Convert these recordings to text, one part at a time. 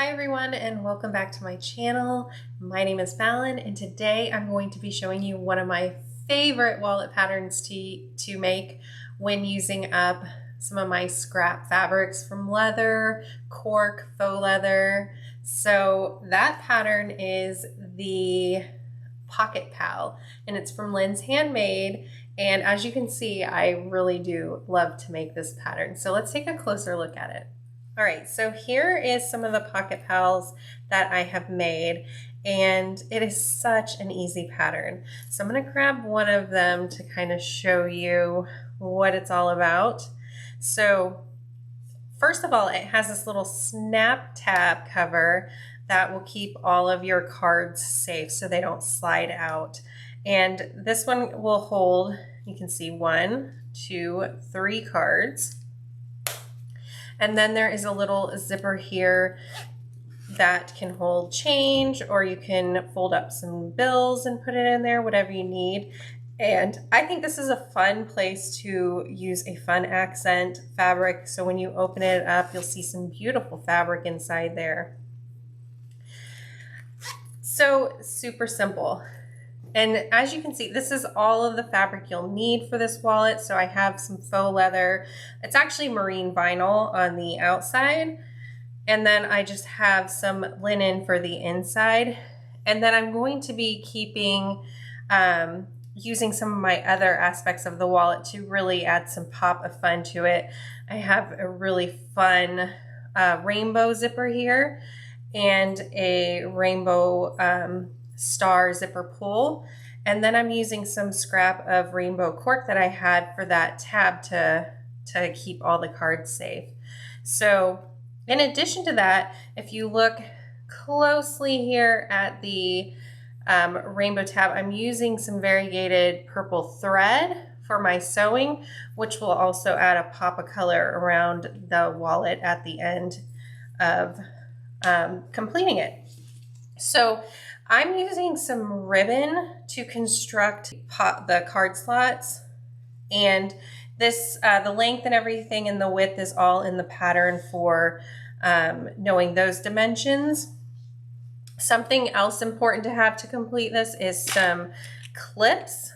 Hi everyone and welcome back to my channel. My name is Fallon and today I'm going to be showing you one of my favorite wallet patterns to make when using up some of my scrap fabrics from leather, cork, faux leather. So that pattern is the Pocket Pal and it's from Lynn's Handmade, and as you can see I really do love to make this pattern. So let's take a closer look at it. All right, so here is some of the Pocket Pals that I have made, and it is such an easy pattern. So I'm going to grab one of them to kind of show you what it's all about. So first of all, it has this little snap tab cover that will keep all of your cards safe so they don't slide out. And this one will hold, you can see 1, 2, 3 cards. And then there is a little zipper here that can hold change, or you can fold up some bills and put it in there, whatever you need. And I think this is a fun place to use a fun accent fabric. So when you open it up, you'll see some beautiful fabric inside there. So super simple. And as you can see, this is all of the fabric you'll need for this wallet. So I have some faux leather. It's actually marine vinyl on the outside. And then I just have some linen for the inside. And then I'm going to be keeping, using some of my other aspects of the wallet to really add some pop of fun to it. I have a really fun rainbow zipper here and a rainbow star zipper pull, and then I'm using some scrap of rainbow cork that I had for that tab to keep all the cards safe. So in addition to that, if you look closely here at the rainbow tab, I'm using some variegated purple thread for my sewing, which will also add a pop of color around the wallet at the end of completing it. So I'm using some ribbon to construct the card slots, and this the length and everything and the width is all in the pattern for knowing those dimensions. Something else important to have to complete this is some clips,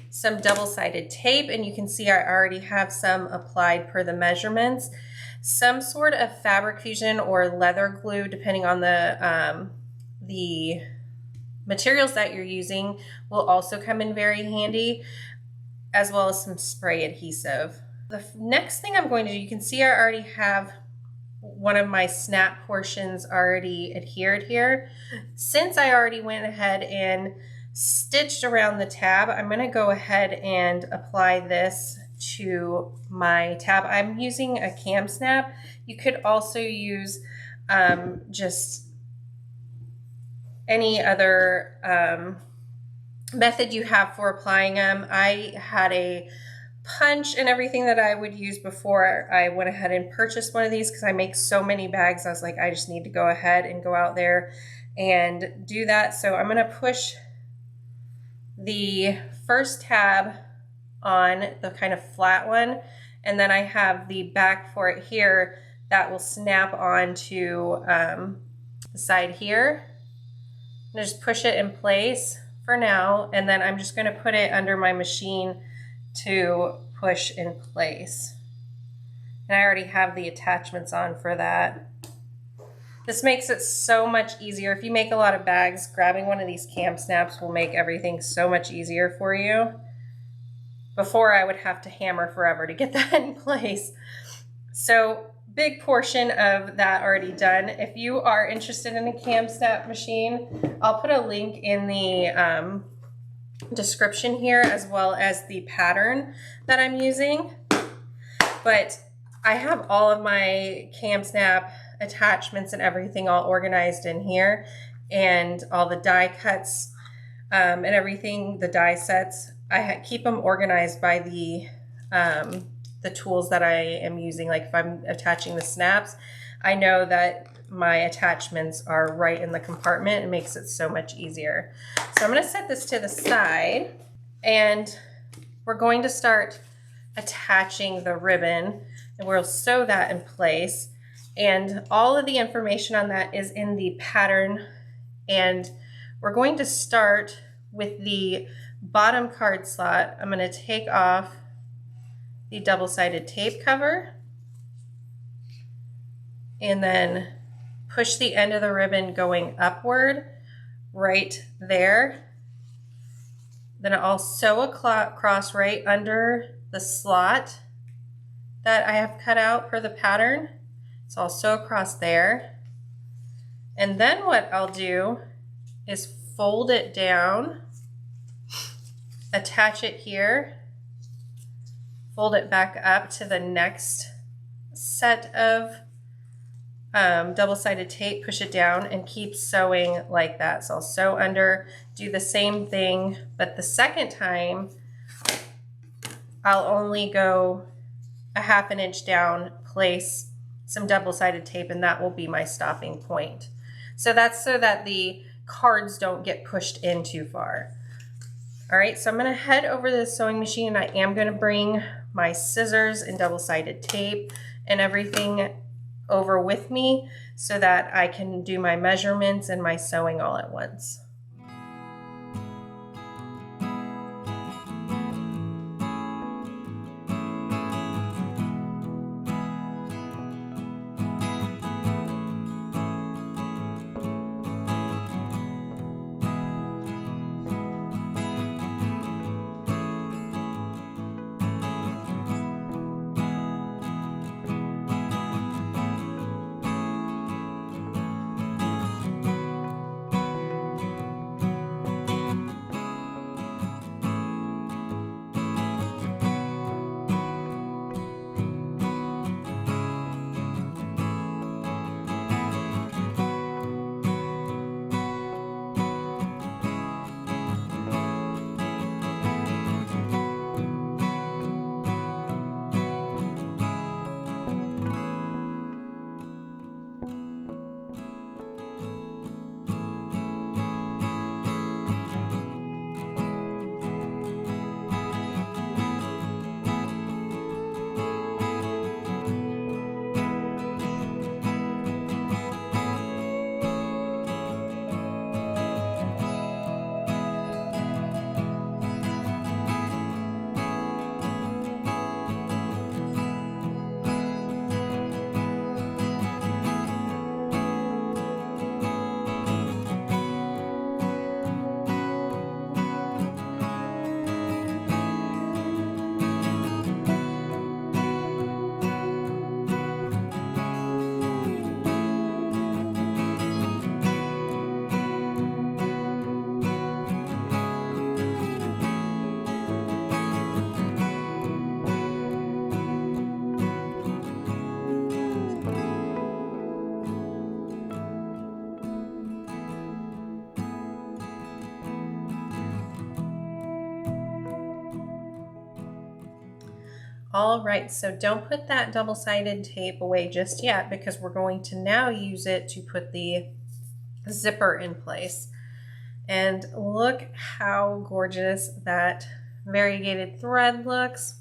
some double-sided tape, and you can see I already have some applied per the measurements. Some sort of fabric fusion or leather glue, depending on the materials that you're using, will also come in very handy, as well as some spray adhesive. The next thing I'm going to do, you can see I already have one of my snap portions already adhered here. Since I already went ahead and stitched around the tab, I'm going to go ahead and apply this to my tab. I'm using a cam snap. You could also use just any other method you have for applying them. I had a punch and everything that I would use before I went ahead and purchased one of these, because I make so many bags. I was like, I just need to go ahead and go out there and do that. So I'm going to push the first tab on the kind of flat one, and then I have the back for it here that will snap onto the side here. And just push it in place for now, and then I'm just going to put it under my machine to push in place. And I already have the attachments on for that. This makes it so much easier. If you make a lot of bags, grabbing one of these cam snaps will make everything so much easier for you. Before, I would have to hammer forever to get that in place. So big portion of that already done. If you are interested in a cam snap machine, I'll put a link in the description here, as well as the pattern that I'm using. But I have all of my cam snap attachments and everything all organized in here, and all the die cuts and everything, the die sets. I keep them organized by the tools that I am using. Like if I'm attaching the snaps, I know that my attachments are right in the compartment. It makes it so much easier. So I'm going to set this to the side, and we're going to start attaching the ribbon, and we'll sew that in place. And all of the information on that is in the pattern. And we're going to start with the bottom card slot. I'm going to take off the double-sided tape cover and then push the end of the ribbon going upward right there. Then I'll sew across right under the slot that I have cut out for the pattern. So I'll sew across there. And then what I'll do is fold it down, attach it here, fold it back up to the next set of double-sided tape, push it down, and keep sewing like that. So I'll sew under, do the same thing, but the second time I'll only go a ½ inch down, place some double-sided tape, and that will be my stopping point. So that's so that the cards don't get pushed in too far. All right, so I'm gonna head over to the sewing machine, and I am gonna bring my scissors and double-sided tape and everything over with me so that I can do my measurements and my sewing all at once. All right, so don't put that double-sided tape away just yet because we're going to now use it to put the zipper in place. And look how gorgeous that variegated thread looks.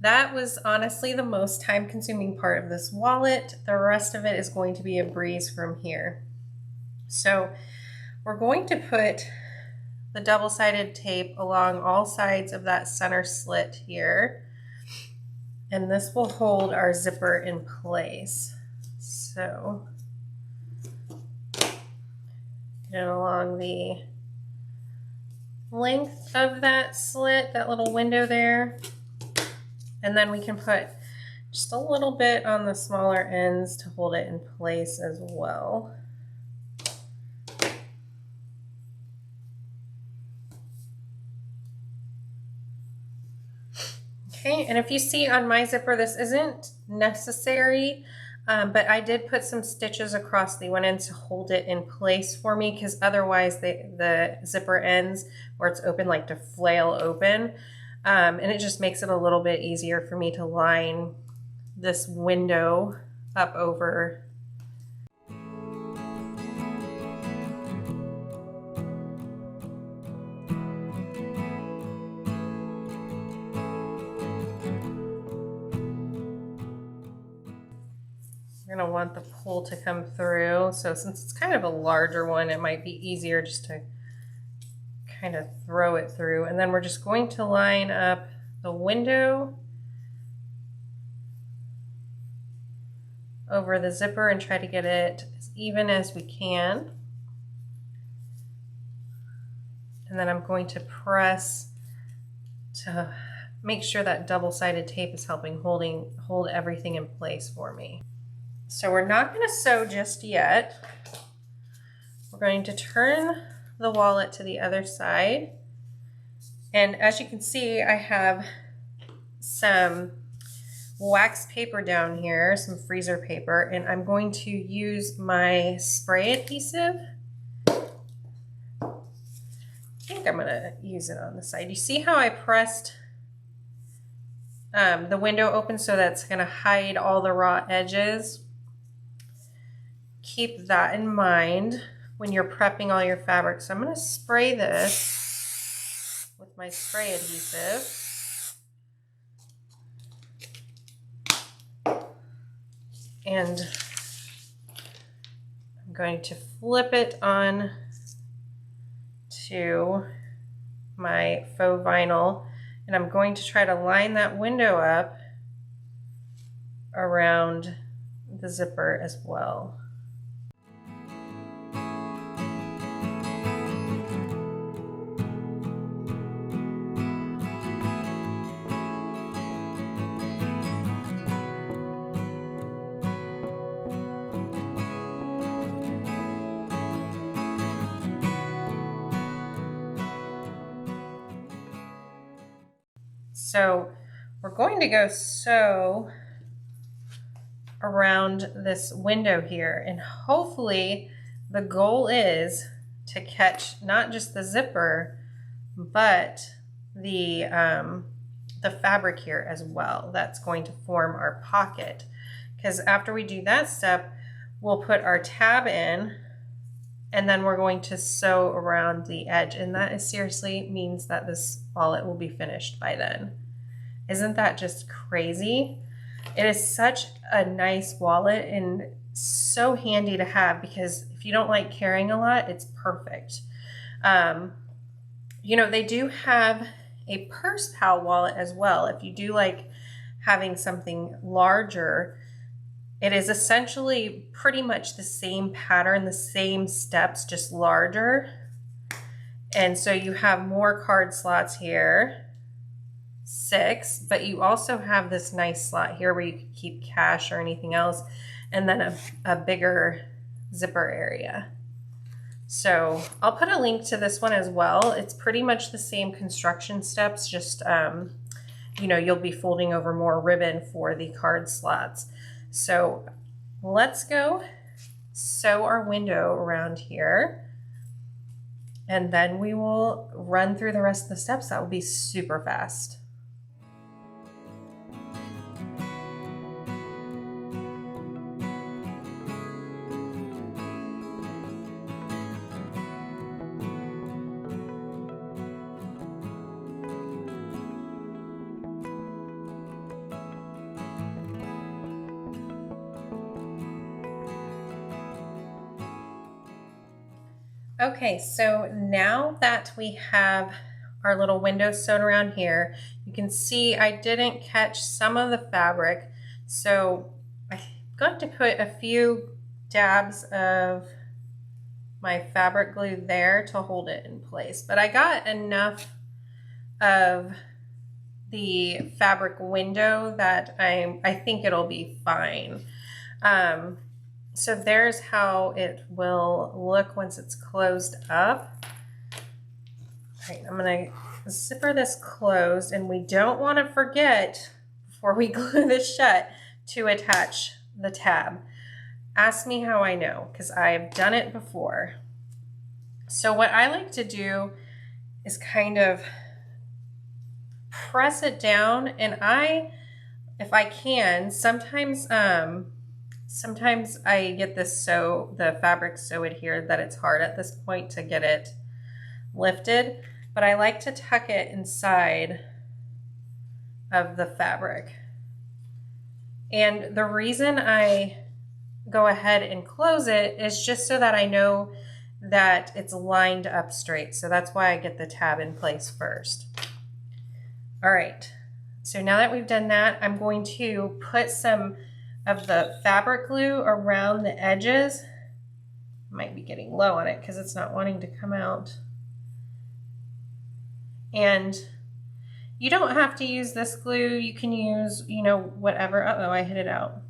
That was honestly the most time-consuming part of this wallet. The rest of it is going to be a breeze from here. So we're going to put the double-sided tape along all sides of that center slit here. And this will hold our zipper in place. So get it along the length of that slit, that little window there. And then we can put just a little bit on the smaller ends to hold it in place as well. Okay, and if you see on my zipper, this isn't necessary, but I did put some stitches across the one end to hold it in place for me, because otherwise the zipper ends where it's open like to flail open, and it just makes it a little bit easier for me to line this window up over. We're gonna want the pull to come through. So since it's kind of a larger one, it might be easier just to kind of throw it through. And then we're just going to line up the window over the zipper and try to get it as even as we can. And then I'm going to press to make sure that double-sided tape is helping hold everything in place for me. So we're not going to sew just yet. We're going to turn the wallet to the other side. And as you can see, I have some wax paper down here, some freezer paper, and I'm going to use my spray adhesive. I think I'm gonna use it on the side. You see how I pressed the window open so that's gonna hide all the raw edges? Keep that in mind when you're prepping all your fabric. So I'm gonna spray this with my spray adhesive. And I'm going to flip it on to my faux vinyl, and I'm going to try to line that window up around the zipper as well. So we're going to go sew around this window here, and hopefully the goal is to catch not just the zipper, but the fabric here as well. That's going to form our pocket, because after we do that step, we'll put our tab in, and then we're going to sew around the edge, and that is seriously means that this wallet will be finished by then. Isn't that just crazy? It is such a nice wallet and so handy to have, because if you don't like carrying a lot, it's perfect. You know, they do have a purse pal wallet as well. If you do like having something larger, it is essentially pretty much the same pattern, the same steps, just larger. And so you have more card slots here, 6, but you also have this nice slot here where you can keep cash or anything else, and then a bigger zipper area. So I'll put a link to this one as well. It's pretty much the same construction steps, just you know, you'll be folding over more ribbon for the card slots. So let's go sew our window around here, and then we will run through the rest of the steps. That will be super fast. Okay, so now that we have our little window sewn around here, you can see I didn't catch some of the fabric, so I'm going to put a few dabs of my fabric glue there to hold it in place. But I got enough of the fabric window that I think it'll be fine. So there's how it will look once it's closed up. All right, I'm gonna zipper this closed, and we don't want to forget, before we glue this shut, to attach the tab. Ask me how I know, because I've done it before. So what I like to do is kind of press it down, and if I can, sometimes I get the fabric so adhered that it's hard at this point to get it lifted, but I like to tuck it inside of the fabric. And the reason I go ahead and close it is just so that I know that it's lined up straight. So that's why I get the tab in place first. All right, so now that we've done that, I'm going to put some of the fabric glue around the edges. Might be getting low on it because it's not wanting to come out. And you don't have to use this glue. You can use, you know, whatever. Uh-oh, I hit it out.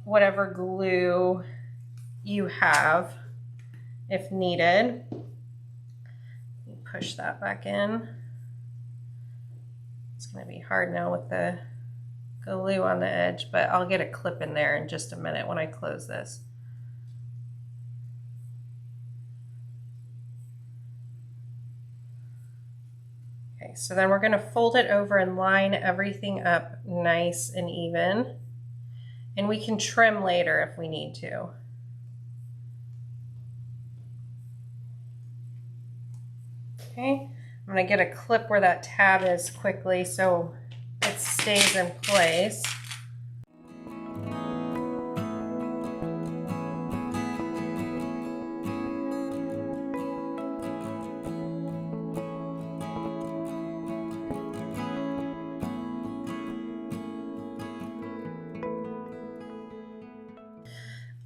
Whatever glue you have if needed. Push that back in. It's going to be hard now with the glue on the edge, but I'll get a clip in there in just a minute when I close this. Okay, so then we're going to fold it over and line everything up nice and even. And we can trim later if we need to. Okay, I'm going to get a clip where that tab is quickly so it stays in place.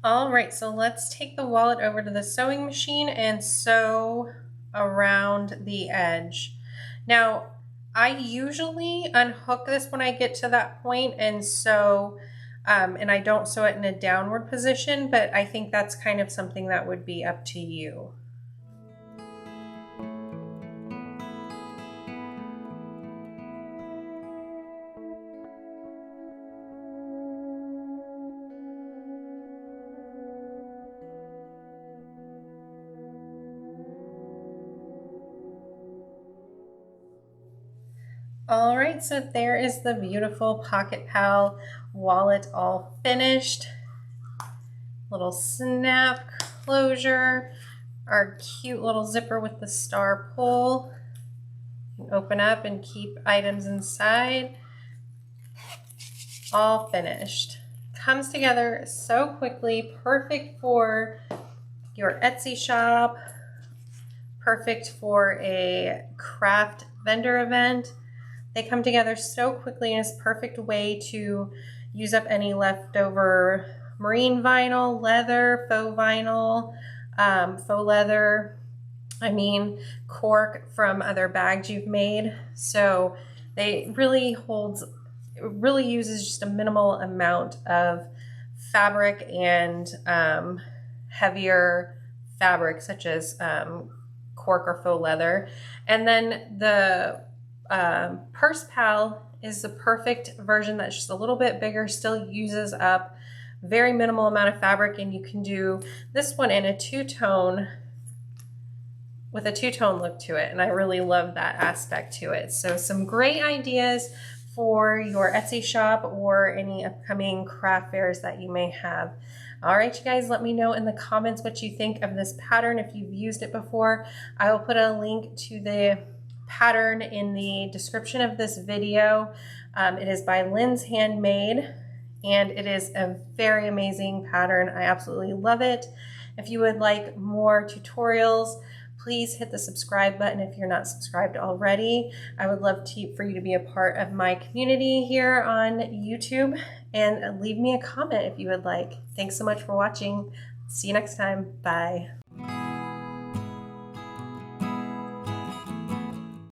All right, so let's take the wallet over to the sewing machine and sew around the edge. Now, I usually unhook this when I get to that point and sew, and I don't sew it in a downward position, but I think that's kind of something that would be up to you. All right, so there is the beautiful Pocket Pal wallet all finished. Little snap closure, our cute little zipper with the star pull. You can open up and keep items inside. All finished. Comes together so quickly, perfect for your Etsy shop, perfect for a craft vendor event. They come together so quickly and it's a perfect way to use up any leftover marine vinyl, leather, faux vinyl, faux leather, cork from other bags you've made. So they really uses just a minimal amount of fabric and heavier fabric such as cork or faux leather. And then the Purse Pal is the perfect version that's just a little bit bigger, still uses up very minimal amount of fabric, and you can do this one in a two-tone with a two-tone look to it, and I really love that aspect to it. So some great ideas for your Etsy shop or any upcoming craft fairs that you may have. All right, you guys, let me know in the comments what you think of this pattern if you've used it before. I will put a link to the pattern in the description of this video. It is by Lynn's Handmade, and it is a very amazing pattern. I absolutely love it. If you would like more tutorials, please hit the subscribe button if you're not subscribed already. I would love for you to be a part of my community here on YouTube, and leave me a comment if you would like. Thanks so much for watching. See you next time. Bye.